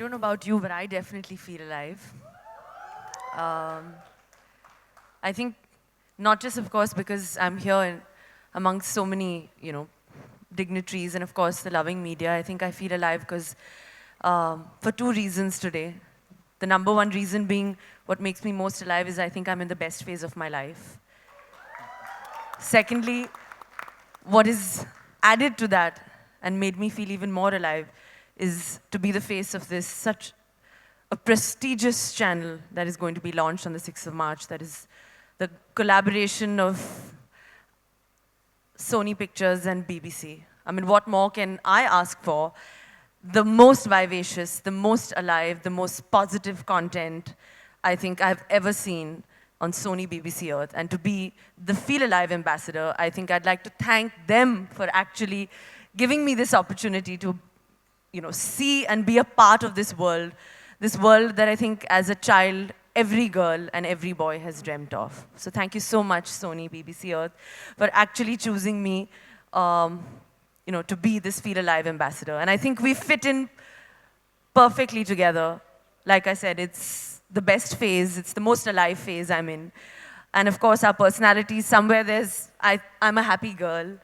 don't know about you, but I definitely feel alive. Um, I think not just, of course, because I'm here amongst so many, dignitaries and, of course, the loving media. I think I feel alive because for two reasons today. The number one reason being what makes me most alive is I think I'm in the best phase of my life. Secondly, what is added to that and made me feel even more alive is to be the face of this such a prestigious channel that is going to be launched on the 6th of March. That is the collaboration of Sony Pictures and BBC. I mean, what more can I ask for? The most vivacious, the most alive, the most positive content I think I've ever seen on Sony BBC Earth. And to be the Feel Alive ambassador, I think I'd like to thank them for actually giving me this opportunity to see and be a part of this world that I think as a child, every girl and every boy has dreamt of. So thank you so much, Sony BBC Earth, for actually choosing me to be this Feel Alive ambassador. And I think we fit in perfectly together. Like I said, it's the best phase, it's the most alive phase I'm in. And of course, our personalities, somewhere I'm a happy girl,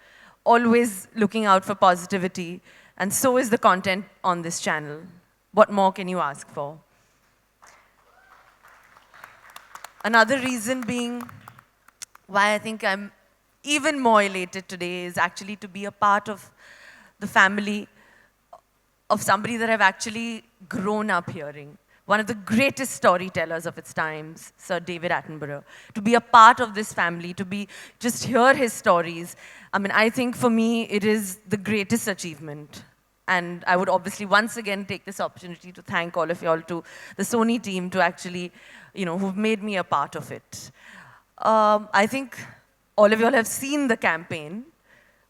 always looking out for positivity. And so is the content on this channel. What more can you ask for? Another reason being why I think I'm even more elated today is actually to be a part of the family of somebody that I've actually grown up hearing. One of the greatest storytellers of its times, Sir David Attenborough. To be a part of this family, just hear his stories. I mean, I think for me, it is the greatest achievement. And I would obviously once again take this opportunity to thank all of y'all, to the Sony team, to actually, who've made me a part of it. I think all of y'all have seen the campaign.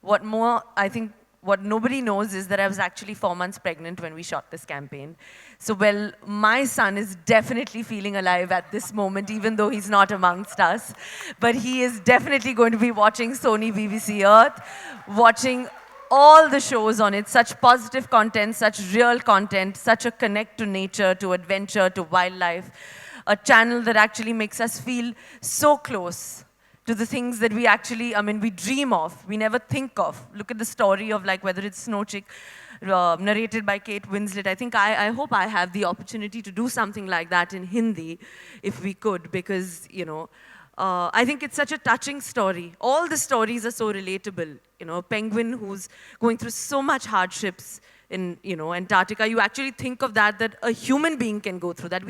What more, I think, what nobody knows is that I was actually 4 months pregnant when we shot this campaign. So, well, my son is definitely feeling alive at this moment, even though he's not amongst us. But he is definitely going to be watching Sony BBC Earth, watching all the shows on it, such positive content, such real content, such a connect to nature, to adventure, to wildlife. A channel that actually makes us feel so close to the things that we actually, we dream of, we never think of. Look at the story of whether it's Snow Chick, narrated by Kate Winslet. I think I hope I have the opportunity to do something like that in Hindi, if we could, because, I think it's such a touching story. All the stories are so relatable. A penguin who's going through so much hardships in, Antarctica. You actually think of that a human being can go through that.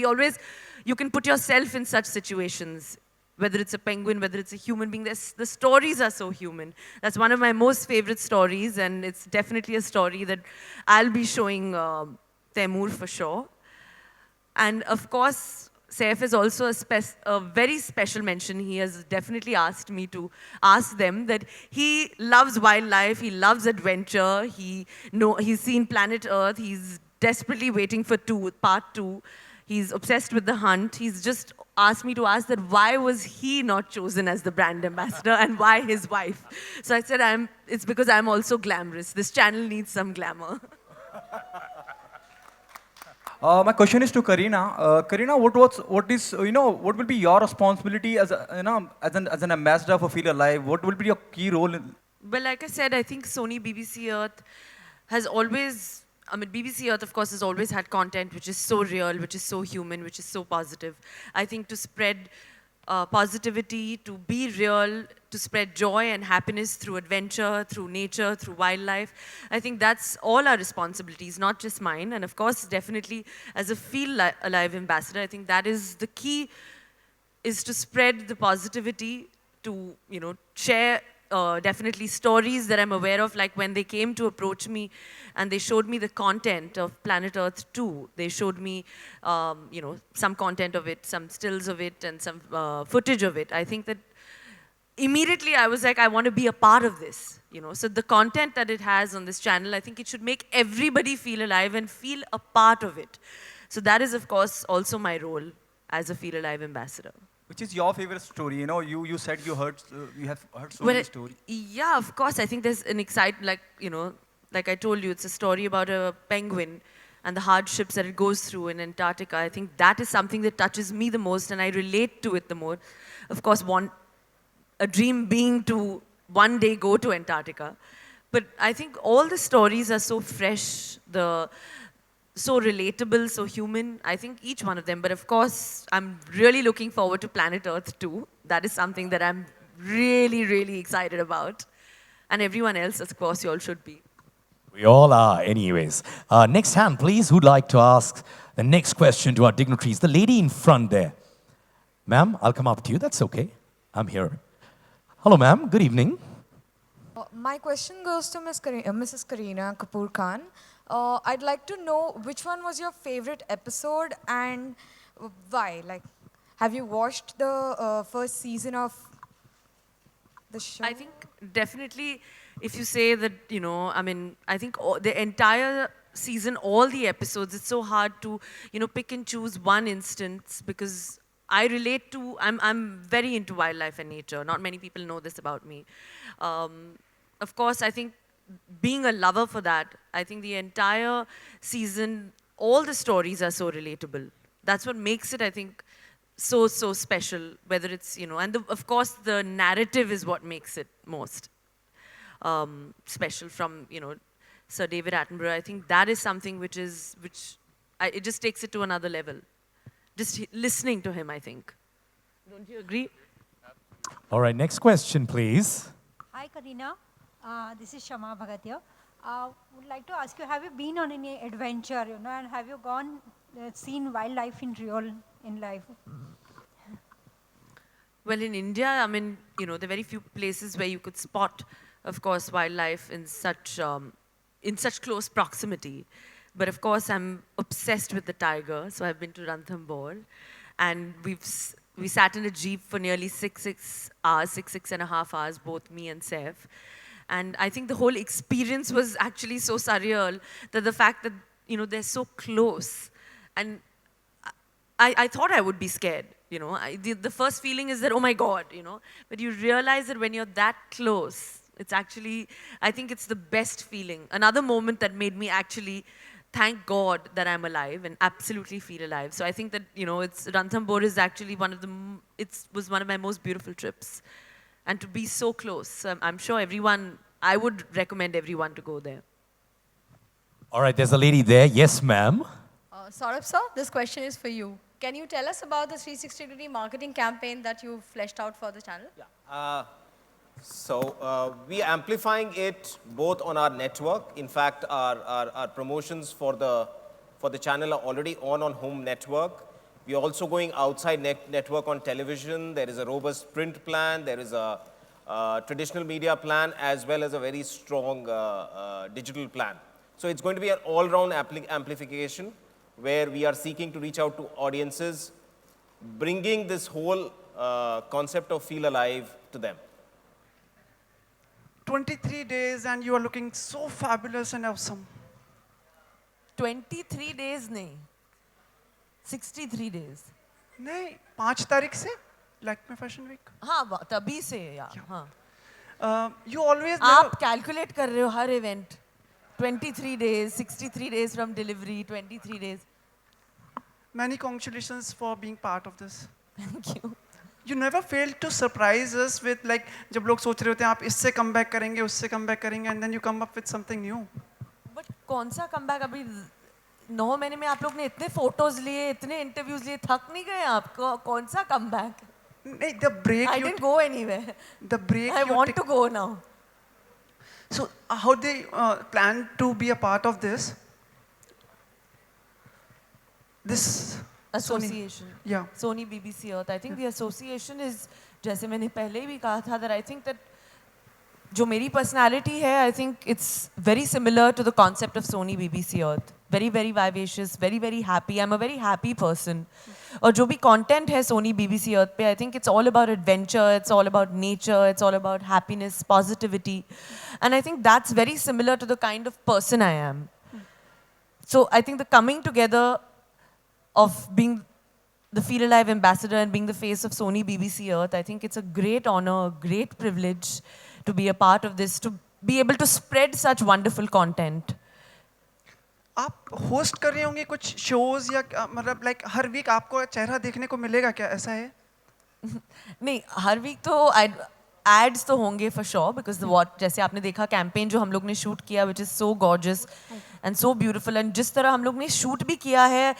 You can put yourself in such situations, whether it's a penguin, whether it's a human being. The stories are so human. That's one of my most favorite stories, and it's definitely a story that I'll be showing Taimur for sure. And of course, Saif is also a very special mention. He has definitely asked me to ask them that he loves wildlife, he loves adventure, he's seen Planet Earth, he's desperately waiting for part two. He's obsessed with the hunt. He's just asked me to ask that why was he not chosen as the brand ambassador and why his wife? So I said, it's because I'm also glamorous. This channel needs some glamour. My question is to Kareena. Kareena, what will be your responsibility as an ambassador for Feel Alive? What will be your key role Well, like I said, I think Sony BBC Earth has always, BBC Earth, of course, has always had content which is so real, which is so human, which is so positive. I think to spread positivity, to be real, to spread joy and happiness through adventure, through nature, through wildlife, I think that's all our responsibilities, not just mine. And of course, definitely as a Feel Alive ambassador, I think that is the key, is to spread the positivity, to share definitely stories that I'm aware of, like when they came to approach me and they showed me the content of Planet Earth 2. They showed me, some content of it, some stills of it, and some footage of it. I think that immediately I was like, I want to be a part of this. So the content that it has on this channel, I think it should make everybody feel alive and feel a part of it. So that is, of course, also my role as a Feel Alive ambassador. Which is your favorite story? You said you have heard so many stories. Yeah, of course. I think there's an like I told you, it's a story about a penguin. and the hardships that it goes through in Antarctica. I think that is something that touches me the most, and I relate to it the more. Of course, a dream being to one day go to Antarctica. But I think all the stories are so fresh, so relatable, so human. I think each one of them. But of course, I'm really looking forward to Planet Earth too. That is something that I'm really, really excited about. And everyone else, of course, you all should be. We all are, anyways. Next hand, please. Who'd like to ask the next question to our dignitaries? The lady in front there. Ma'am, I'll come up to you. That's okay. I'm here. Hello, ma'am. Good evening. My question goes to Mrs. Kareena Kapoor Khan. I'd like to know which one was your favorite episode and why? Like, have you watched the first season of the show? I think definitely if you say that, I mean, I think the entire season, all the episodes, it's so hard to, pick and choose one instance because I relate to, I'm very into wildlife and nature. Not many people know this about me. Of course, I think being a lover for that, I think the entire season, all the stories are so relatable. That's what makes it, I think, so special, whether it's, and of course the narrative is what makes it most special from, Sir David Attenborough. I think that is something which it just takes it to another level. Just listening to him, I think. Don't you agree? All right, next question, please. Hi, Kareena. This is Shama Bhagat here. Would like to ask you, have you been on any adventure, and have you seen wildlife in life? Well, in India, I mean, there are very few places where you could spot, of course, wildlife in such close proximity. But of course, I'm obsessed with the tiger, so I've been to Ranthambore, and we sat in a jeep for nearly six and a half hours, both me and Saif. And I think the whole experience was actually so surreal that the fact that, they're so close. And I thought I would be scared, the first feeling is that, oh my God, but you realize that when you're that close, it's actually, I think it's the best feeling. Another moment that made me actually thank God that I'm alive and absolutely feel alive. So I think that, Ranthambore is actually was one of my most beautiful trips. And to be so close. So I'm sure I would recommend everyone to go there. All right, there's a lady there. Yes, ma'am. Saurabh sir, this question is for you. Can you tell us about the 360-degree marketing campaign that you fleshed out for the channel? Yeah. We are amplifying it both on our network. In fact, our promotions for the channel are already on home network. We are also going outside network on television. There is a robust print plan. There is a traditional media plan as well as a very strong digital plan. So it's going to be an all-round amplification where we are seeking to reach out to audiences, bringing this whole concept of Feel Alive to them. 23 days and you are looking so fabulous and awesome. 23 days nahi. 63 days. नहीं 5 तारीख से Lakme Fashion Week. हाँ तभी से यार हाँ. You always आप calculate कर रहे हो हर event. 23 days, 63 days from delivery, 23 days. Many congratulations for being part of this. Thank you. You never fail to surprise us with like जब लोग सोच रहे होते हैं आप इससे come back करेंगे उससे come back करेंगे and then you come up with something new. But कौन सा comeback अभी 9 महीने में आप लोग ने इतने photos लिए, इतने interviews लिए, थक नहीं गए आप? कौन सा comeback? नहीं, the break. I didn't go anywhere. The break. I want to go now. So how they plan to be a part of this? This Association. Sony, yeah. Sony BBC Earth. I think the association is, जैसे मैंने पहले भी कहा था, that I think that जो मेरी personality है, I think it's very similar to the concept of Sony BBC Earth. Very, very vivacious, very, very happy. I'm a very happy person. और जो भी content है Sony BBC Earth पे, I think it's all about adventure, it's all about nature, it's all about happiness, positivity. And I think that's very similar to the kind of person I am. So I think the coming together of being the Feel Alive ambassador and being the face of Sony BBC Earth, I think it's a great honor, a great privilege to be a part of this, to be able to spread such wonderful content. आप host कर रहे होंगे कुछ shows या मतलब like हर week आपको चेहरा देखने को मिलेगा क्या, ऐसा है? नहीं, हर वीक तो एड्स तो होंगे फॉर श्योर, बिकॉज वॉट जैसे आपने देखा कैंपेन जो हम लोग ने शूट किया which is so gorgeous and so beautiful, and जिस तरह हम लोग ने शूट भी किया है,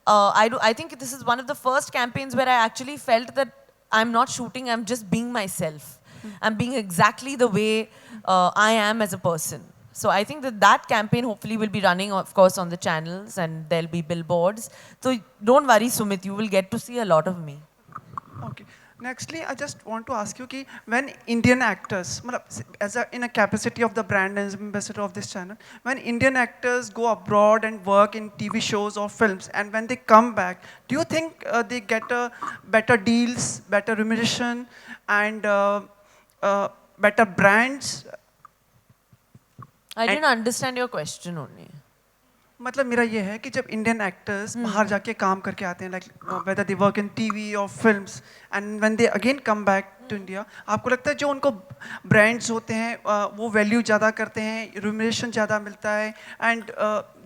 I think this is one of the first campaigns where I actually felt that I am not shooting, I am just being myself. I'm being exactly the way I am as a person. So I think that campaign hopefully will be running, of course, on the channels, and there'll be billboards. So don't worry, Sumit, you will get to see a lot of me. Okay. Nextly, I just want to ask you कि when Indian actors, मतलब as in a capacity of the brand as ambassador of this channel, when Indian actors go abroad and work in TV shows or films, and when they come back, do you think they get better deals, better remuneration, and better brands? I didn't understand your question only. मतलब मेरा ये है कि जब Indian actors बाहर जाके काम करके आते हैं, like whether they work in TV और films, and when they again come back to India, आपको लगता है जो उनको ब्रांड्स होते हैं वो वैल्यू ज़्यादा करते हैं, रिम्यूनरेशन ज़्यादा मिलता है, and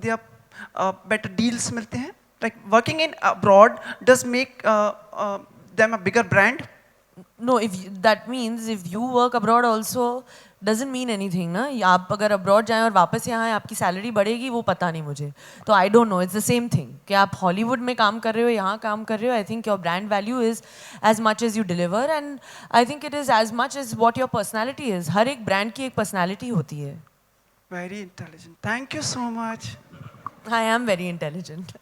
they are better deals मिलते हैं? Like working in abroad does make them a bigger brand? No, that means if you work abroad also doesn't mean anything, ना. आप अगर abroad जाएं और वापस यहाँ आए, आपकी सैलरी बढ़ेगी वो पता नहीं मुझे. तो I don't know, it's the same thing. कि आप हॉलीवुड में काम कर रहे हो, यहाँ काम कर रहे हो, I think your brand value is as much as you deliver, and I think it is as much as what your personality is. हर एक ब्रांड की एक personality होती है. Very intelligent. Thank you so much. I am very intelligent.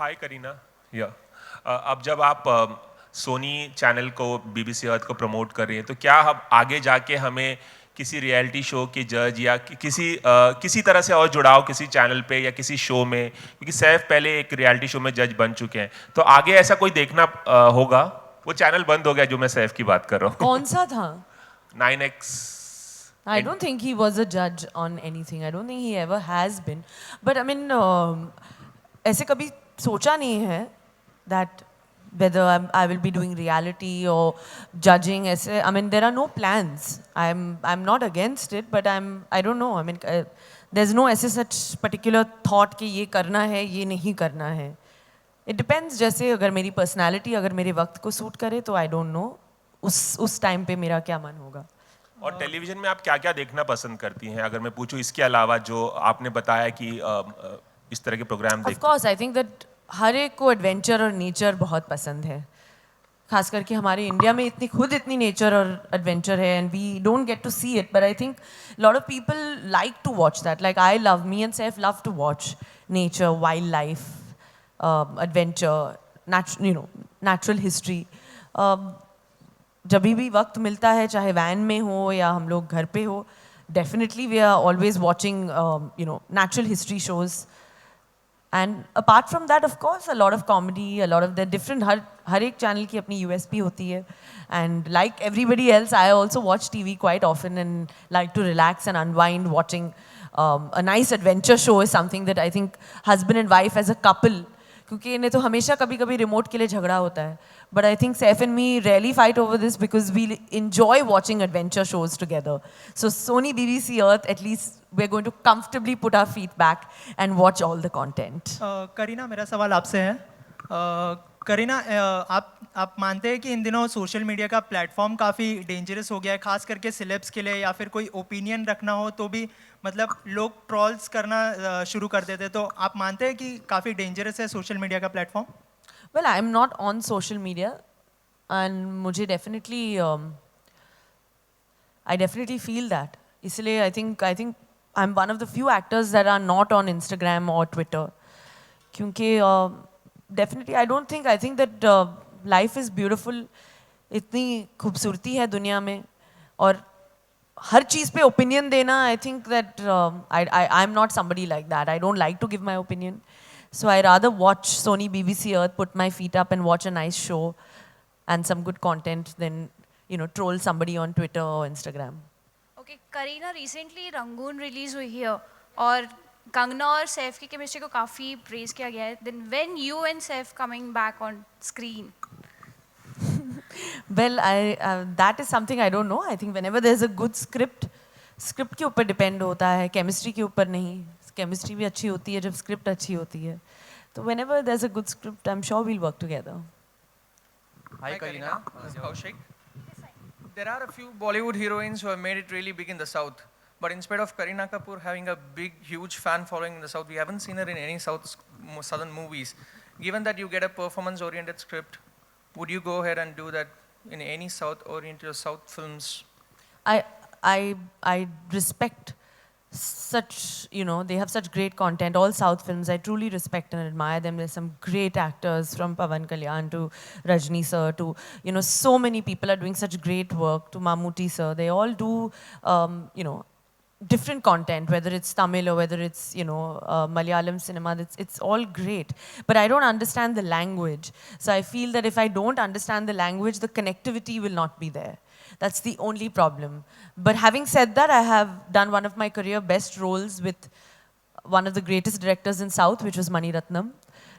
Hi Kareena. Yeah. अब जब आप Sony channel को, BBC अर्थ को प्रमोट कर रही हैं, तो क्या अब आगे जाके हमें किसी रियलिटी शो के जज या किसी तरह से और जुड़ाव किसी चैनल पे या किसी शो में, क्योंकि सैफ पहले एक रियलिटी शो में जज बन चुके हैं, तो आगे ऐसा कोई देखना होगा? वो चैनल बंद हो गया जो मैं सैफ की बात कर रहा हूँ. कौन सा था? 9X. I don't think he was a judge on anything. I don't think he ever has been. But I mean, ऐसे कभी सोचा नहीं है that whether I will be doing reality or judging. ऐसे, I mean, there are no plans. I'm not against it, but I don't know. I mean, there's no ऐसे such particular thought कि ये करना है, ये नहीं करना है. It depends. जैसे अगर मेरी personality अगर मेरे वक्त को सूट करे तो I don't know उस टाइम पे मेरा क्या मन होगा. और टेलीविजन में आप क्या क्या देखना पसंद करती हैं, अगर मैं पूछूं इसके अलावा जो आपने बताया कि इस तरह के programme Of course, I think that हर एक को एडवेंचर और नेचर बहुत पसंद है. खास करके हमारे इंडिया में इतनी नेचर और एडवेंचर है, and we don't get to see it, but I think lot of people like to watch that. Like I love, me and Saif love to watch nature, wildlife, adventure, natural history. जब भी वक्त मिलता है, चाहे van में हो या हम लोग घर पे हो, definitely we are always watching natural history shows. And apart from that, of course, a lot of comedy, a lot of the different, हर एक channel की अपनी USP होती है. And like everybody else, I also watch TV quite often and like to relax and unwind. Watching a nice adventure show is something that I think husband and wife as a couple, क्योंकि इन्हें तो हमेशा कभी remote के लिए झगड़ा होता है. But I think Saif and me rarely fight over this because we enjoy watching adventure shows together. So Sony BBC Earth, at least we're going to comfortably put our feet back and watch all the content. Kareena, मेरा सवाल आपसे है. करीना, आप मानते हैं कि इन दिनों social media का प्लेटफॉर्म काफ़ी डेंजरस हो गया है, खास करके सेलेब्स के लिए, या फिर कोई ओपिनियन रखना हो तो भी मतलब लोग ट्रॉल्स करना शुरू कर देते, तो आप मानते हैं कि काफ़ी डेंजरस है सोशल मीडिया का platform? Well, I'm not on social media, and मुझे definitely I definitely feel that. इसलिए I think I'm one of the few actors that are not on Instagram or Twitter. क्योंकि definitely I think that life is beautiful. इतनी खूबसूरती है दुनिया में, और हर चीज़ पे opinion देना, I think that I'm not somebody like that. I don't like to give my opinion. So I rather watch Sony BBC Earth, put my feet up and watch a nice show and some good content than, troll somebody on Twitter or Instagram. Okay, Kareena, recently Rangoon release हुई है और कंगना और सैफ की chemistry को काफ़ी praise किया गया है. Then when you and Saif coming back on screen? Well, that is something I don't know. I think whenever there's a good script script के ऊपर डिपेंड होता है, केमिस्ट्री के ऊपर नहीं. केमिस्ट्री भी अच्छी होती है जब स्क्रिप्ट अच्छी होती है. तो whenever there's a good script, I'm sure we'll work together. Hi Karina, this is Kaushik. There are a few Bollywood heroines who have made it really big in the South. But instead of Kareena Kapoor having a big, huge fan following in the South, we haven't seen her in any Southern movies. Given that you get a performance-oriented script, would you go ahead and do that in any South-oriented or South films? I respect such, they have such great content. All South films, I truly respect and admire them. There's some great actors from Pawan Kalyan to Rajni sir to, so many people are doing such great work, to Mammootty sir. They all do, different content, whether it's Tamil or whether it's, Malayalam cinema, it's all great. But I don't understand the language. So I feel that if I don't understand the language, the connectivity will not be there. That's the only problem. But having said that, I have done one of my career best roles with one of the greatest directors in South, which was Mani Ratnam.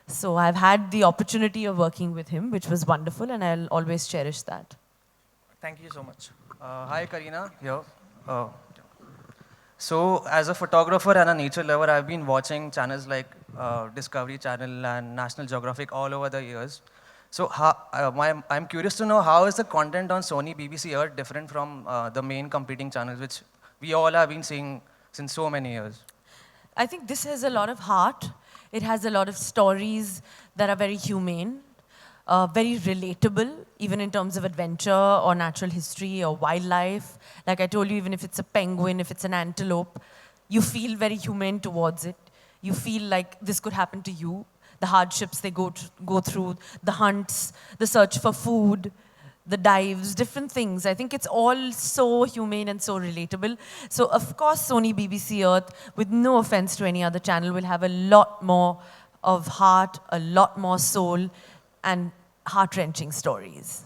So I've had the opportunity of working with him, which was wonderful, and I'll always cherish that. Thank you so much. Hi Kareena, here. So as a photographer and a nature lover, I've been watching channels like Discovery Channel and National Geographic all over the years. So I'm curious to know, how is the content on Sony BBC Earth different from the main competing channels, which we all have been seeing since so many years? I think this has a lot of heart. It has a lot of stories that are very humane, very relatable, even in terms of adventure or natural history or wildlife. Like I told you, even if it's a penguin, if it's an antelope, you feel very humane towards it. You feel like this could happen to you. The hardships they go through, the hunts, the search for food, the dives, different things. I think it's all so humane and so relatable. So of course, Sony BBC Earth, with no offense to any other channel, will have a lot more of heart, a lot more soul, and heart-wrenching stories.